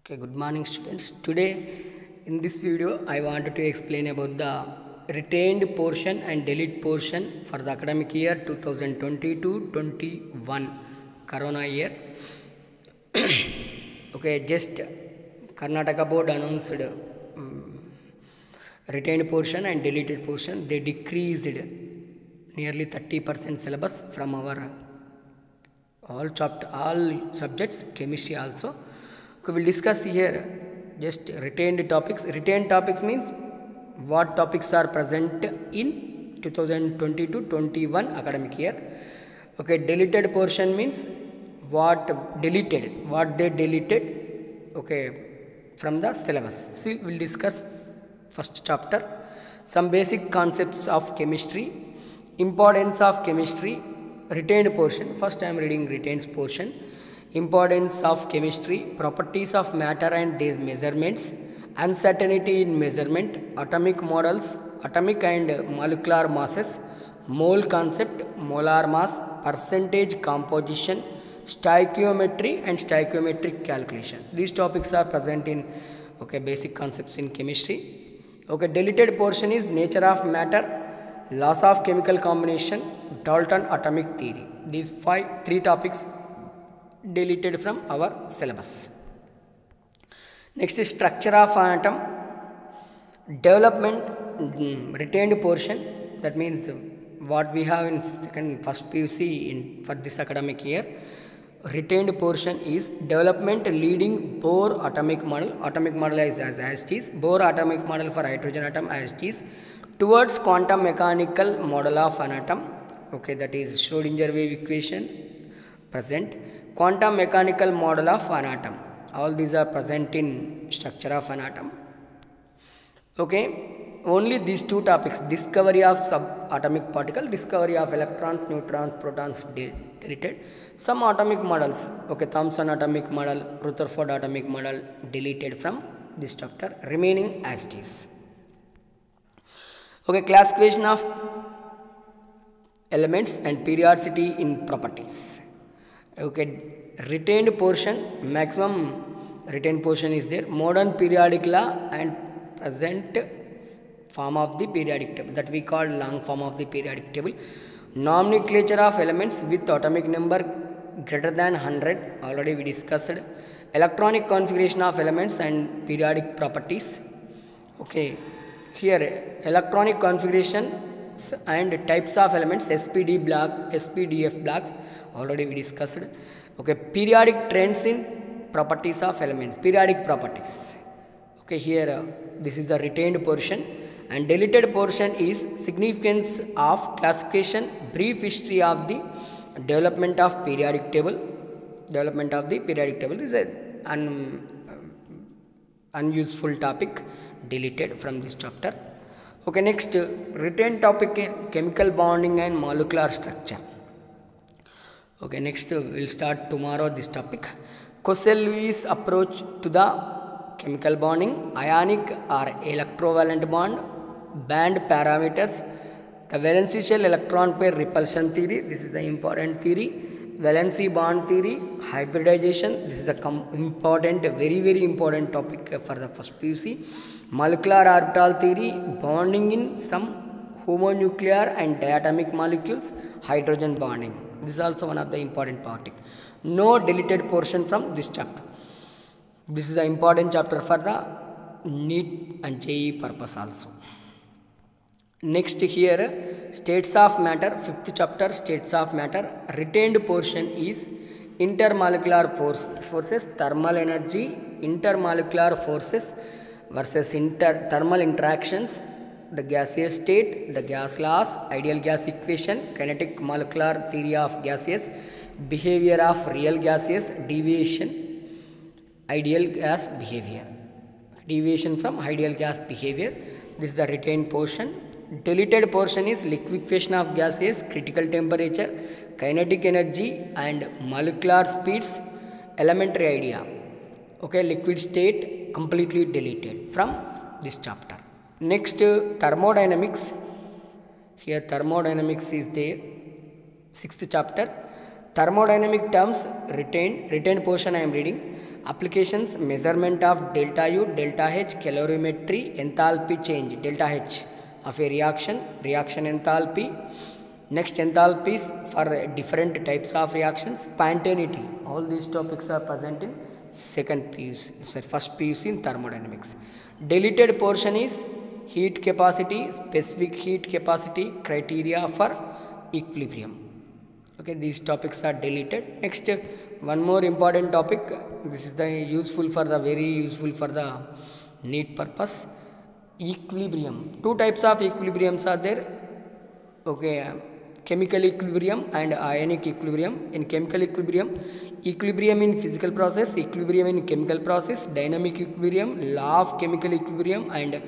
Okay, good morning students. Today in this video I wanted to explain about the retained portion and delete portion for the academic year 2020-21 corona year. Okay, just Karnataka board announced retained portion and deleted portion. They decreased nearly 30% syllabus from our all subjects, chemistry also. Okay, we'll discuss here just retained topics. Retained topics means what topics are present in 2020-21 academic year. Okay, deleted portion means what they deleted, okay, from the syllabus. See, we'll discuss first chapter, some basic concepts of chemistry, importance of chemistry, retained portion. First I am reading retained portion. Importance of chemistry, properties of matter and their measurements, uncertainty in measurement, atomic models, atomic and molecular masses, mole concept, molar mass, percentage composition, stoichiometry and stoichiometric calculation. These topics are present in basic concepts in chemistry. Okay, deleted portion is nature of matter, laws of chemical combination, Dalton atomic theory. These three topics deleted from our syllabus. Next is structure of atom, development, retained portion. That means what we have in first PUC for this academic year. Retained portion is development leading Bohr atomic model. Atomic model is as it is. Bohr atomic model for hydrogen atom as it is. Towards quantum mechanical model of an atom. Okay, that is Schrodinger wave equation present. Quantum mechanical model of an atom. All these are present in structure of an atom. Okay, only these two topics, discovery of subatomic particle, discovery of electrons, neutrons, protons deleted. Some atomic models, okay, Thomson atomic model, Rutherford atomic model deleted from this chapter, remaining as it is. Okay, classification of elements and periodicity in properties. Okay, retained portion, maximum retained portion is there. Modern periodic law and present form of the periodic table, that we call long form of the periodic table. Nomenclature of elements with atomic number greater than 100, already we discussed. Electronic configuration of elements and periodic properties. Okay, here electronic configuration and types of elements, SPD block, SPDF blocks, already we discussed. Okay, periodic trends in properties of elements, periodic properties. Okay, here this is the retained portion, and deleted portion is significance of classification, brief history of the development of periodic table. Development of the periodic table is an unuseful topic deleted from this chapter. Okay, next retained topic in chemical bonding and molecular structure. Okay, next we'll start tomorrow this topic. Cosse-Lewis approach to the chemical bonding, ionic or electrovalent bond, band parameters, the valency shell electron pair repulsion theory. This is the important theory. Valency bond theory, hybridization. This is the important, very important topic for the first PUC. Molecular orbital theory, bonding in some homonuclear and diatomic molecules, hydrogen bonding. This is also one of the important topic. No deleted portion from this chapter. This is an important chapter for the NEET and JEE purpose also. Next here, states of matter, 5th chapter, states of matter. Retained portion is intermolecular forces, thermal energy, intermolecular forces versus thermal interactions, the gaseous state, the gas laws, ideal gas equation, kinetic molecular theory of gases, behavior of real gases, deviation, ideal gas behavior, deviation from ideal gas behavior. This is the retained portion. Deleted portion is liquefaction of gases, critical temperature, kinetic energy and molecular speeds, elementary idea. Okay, liquid state completely deleted from this chapter. Next, thermodynamics. Here thermodynamics is there, 6th chapter. Thermodynamic terms retained portion I am reading. Applications: measurement of delta U, delta H, calorimetry, enthalpy change, delta H of a reaction, reaction enthalpy. Next, enthalpies for different types of reactions, spontaneity. All these topics are present in second PUC, sorry, first PUC in thermodynamics. Deleted portion is heat capacity, specific heat capacity, criteria for equilibrium. Okay, these topics are deleted. Next, one more important topic. This is the useful for the very useful for the NEET purpose. Equilibrium. Two types of equilibriums are there. Okay, chemical equilibrium and ionic equilibrium. In chemical equilibrium, equilibrium in physical process, equilibrium in chemical process, dynamic equilibrium, law of chemical equilibrium and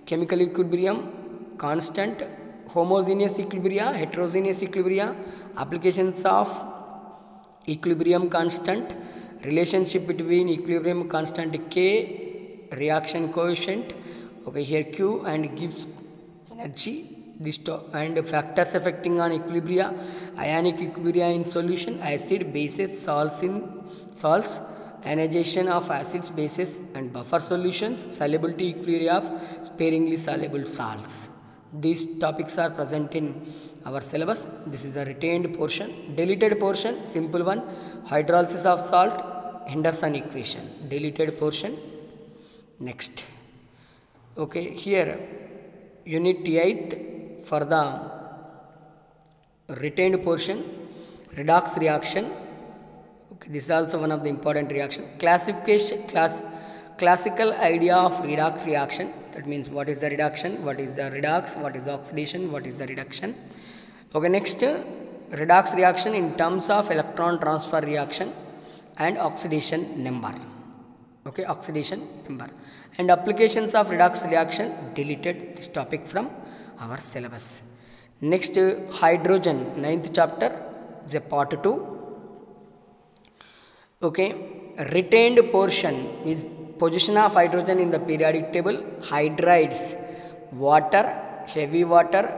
chemical equilibrium, constant, homogeneous equilibria, heterogeneous equilibria, applications of equilibrium constant, relationship between equilibrium constant K, reaction coefficient, okay, here Q, and gives energy, this and factors affecting on equilibria, ionic equilibria in solution, acid, bases, salts in salts, ionization of acids, bases and buffer solutions, solubility equilibria of sparingly soluble salts. These topics are present in our syllabus. This is a retained portion. Deleted portion, simple one, hydrolysis of salt, Henderson equation, deleted portion. Next, okay, here unit 8th for the retained portion, redox reaction. Okay, this is also one of the important reaction. Classical idea of redox reaction. That means what is the reduction, what is the redox, what is the oxidation, what is the reduction. Okay, next, redox reaction in terms of electron transfer reaction and oxidation number. Okay, oxidation number and applications of redox reaction. Deleted this topic from our syllabus. Next, hydrogen, 9th chapter, is a part 2. Okay, retained portion is position of hydrogen in the periodic table, hydrides, water, heavy water,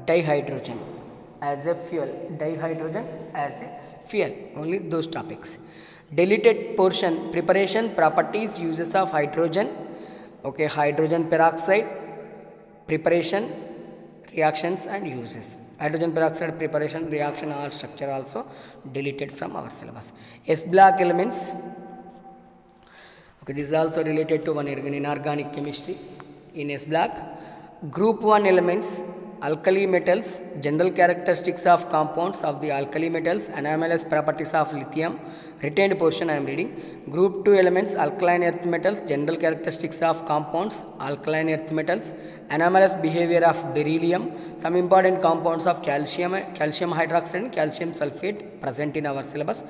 dihydrogen as a fuel, dihydrogen as a fuel, only those topics. Deleted portion, preparation, properties, uses of hydrogen, okay, hydrogen peroxide, preparation, reactions and uses. Hydrogen peroxide preparation, reaction, all structure also deleted from our syllabus. S block elements. Okay, this is also related to one inorganic chemistry. In S block, group 1 elements, alkali metals, general characteristics of compounds of the alkali metals, anomalous properties of lithium. Retained portion I am reading. Group 2 elements, alkaline earth metals, general characteristics of compounds, alkaline earth metals, anomalous behavior of beryllium, some important compounds of calcium hydroxide and calcium sulfate present in our syllabus.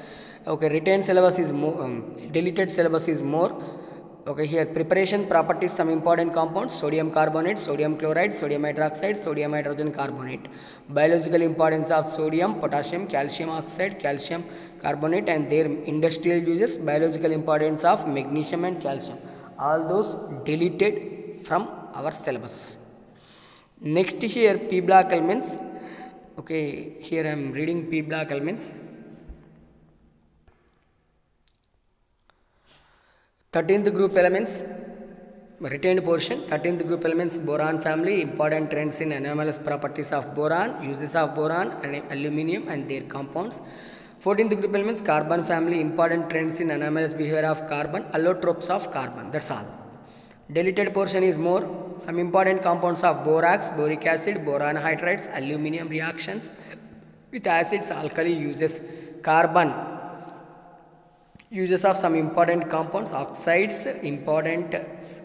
Okay, retained syllabus is more, deleted syllabus is more. Okay, here preparation, properties, some important compounds, sodium carbonate, sodium chloride, sodium hydroxide, sodium hydrogen carbonate. Biological importance of sodium, potassium, calcium oxide, calcium carbonate and their industrial uses. Biological importance of magnesium and calcium. All those deleted from our syllabus. Next, here P block elements. Okay, here I am reading P block elements. 13th group elements, retained portion. 13th group elements, boron family, important trends in anomalous properties of boron, uses of boron and aluminium and their compounds. 14th group elements, carbon family, important trends in anomalous behavior of carbon, allotropes of carbon. That's all. Deleted portion is more, some important compounds of borax, boric acid, boron hydrides, aluminium reactions with acids, alkali uses, carbon, uses of some important compounds, oxides, important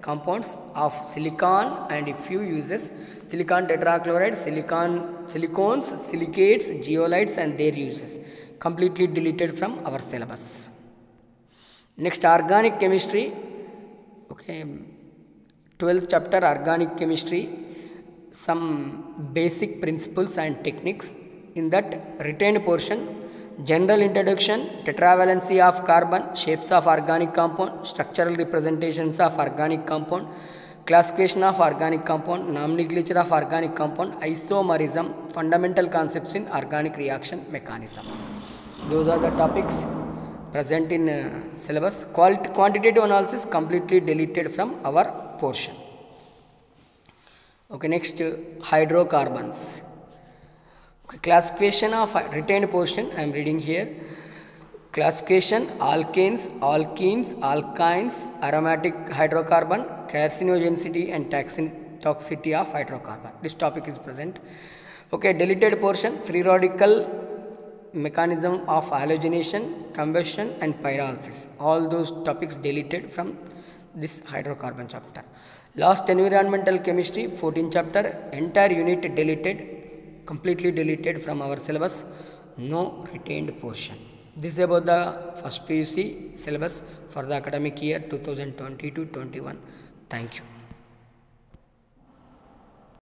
compounds of silicon and a few uses, silicon tetrachloride, silicones, silicates, zeolites and their uses. Completely deleted from our syllabus. Next, organic chemistry. Okay, 12th chapter, organic chemistry, some basic principles and techniques. In that retained portion, general introduction, tetravalency of carbon, shapes of organic compound, structural representations of organic compound, classification of organic compound, nomenclature of organic compound, isomerism, fundamental concepts in organic reaction mechanism. Those are the topics. present in syllabus. Quantitative analysis completely deleted from our portion. Okay, next hydrocarbons. Okay, classification of retained portion I am reading here. Classification: alkanes, alkenes, alkynes, aromatic hydrocarbon, carcinogenicity and toxicity of hydrocarbon. This topic is present. Okay, deleted portion: free radical mechanism of halogenation, combustion and pyrolysis. All those topics deleted from this hydrocarbon chapter. Last, environmental chemistry, 14 chapter, entire unit deleted, completely deleted from our syllabus. No retained portion. This is about the first PUC syllabus for the academic year 2020-21. Thank you.